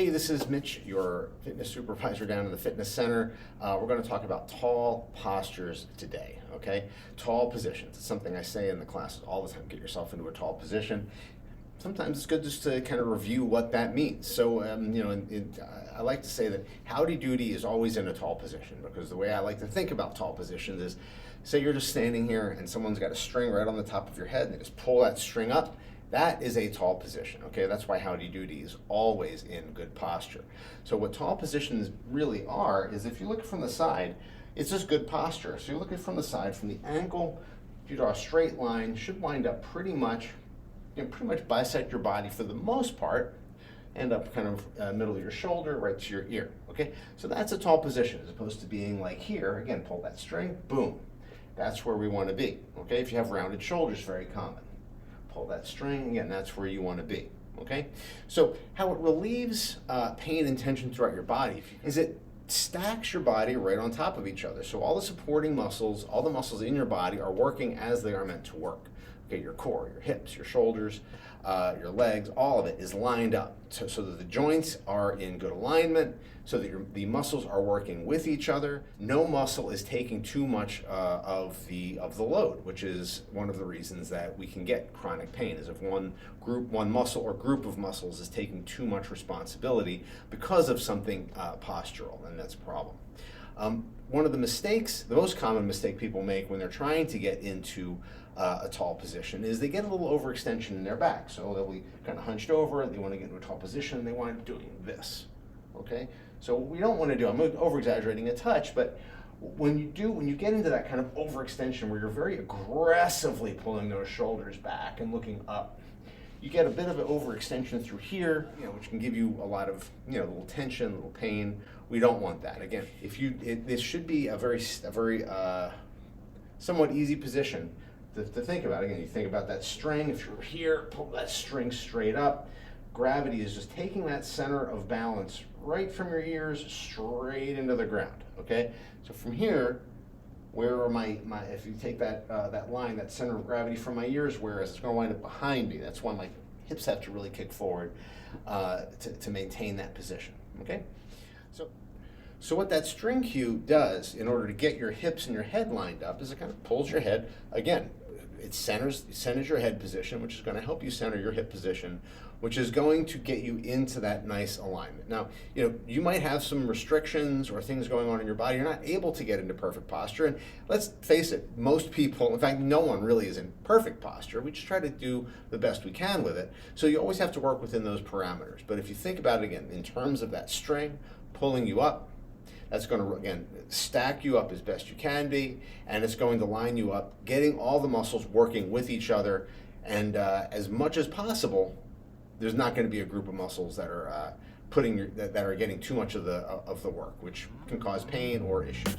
Hey, this is Mitch, your fitness supervisor down in the fitness center. We're going to talk about tall postures today, okay? Tall positions. It's something I say in the classes all the time. Get yourself into a tall position. Sometimes it's good just to kind of review what that means. So, I like to say that howdy doody is always in a tall position, because the way I like to think about tall positions is, say you're just standing here and someone's got a string right on the top of your head and they just pull that string up. That is a tall position, okay? That's why howdy doody is always in good posture. So what tall positions really are is, if you look from the side, it's just good posture. So you're looking from the side, from the ankle, if you draw a straight line, should wind up pretty much bisect your body for the most part, end up kind of middle of your shoulder, right to your ear, okay? So that's a tall position, as opposed to being like here. Again, pull that string, boom. That's where we want to be, okay? If you have rounded shoulders, very common. Pull that string, again, that's where you want to be, okay? So how it relieves pain and tension throughout your body is it stacks your body right on top of each other. So all the supporting muscles, all the muscles in your body are working as they are meant to work. Okay, your core, your hips, your shoulders, your legs, all of it is lined up so that the joints are in good alignment, so that the muscles are working with each other. No muscle is taking too much of the load, which is one of the reasons that we can get chronic pain, is if one muscle or group of muscles is taking too much responsibility because of something postural, and that's a problem. One of the mistakes, the most common mistake people make when they're trying to get into a tall position, is they get a little overextension in their back. So they'll be kind of hunched over, they want to get into a tall position, and they wind up doing this, okay? So what we don't want to do, I'm over-exaggerating a touch, but when you get into that kind of overextension where you're very aggressively pulling those shoulders back and looking up, you get a bit of an overextension through here, which can give you a lot of, a little tension, a little pain. We don't want that. Again, this should be a very somewhat easy position to think about. Again, you think about that string. If you're here, pull that string straight up. Gravity is just taking that center of balance right from your ears straight into the ground, okay? So from here, where are if you take that line, that center of gravity from my ears, whereas it's going to wind up behind me. That's why my hips have to really kick forward to maintain that position, okay? So what that string cue does in order to get your hips and your head lined up is it kind of pulls your head. Again, it centers your head position, which is going to help you center your hip position, which is going to get you into that nice alignment. Now, you might have some restrictions or things going on in your body. You're not able to get into perfect posture. And let's face it, most people, in fact, no one really is in perfect posture. We just try to do the best we can with it. So you always have to work within those parameters. But if you think about it again, in terms of that string pulling you up, that's going to, again, stack you up as best you can be, and it's going to line you up, getting all the muscles working with each other, and as much as possible, there's not going to be a group of muscles that are that are getting too much of the work, which can cause pain or issues.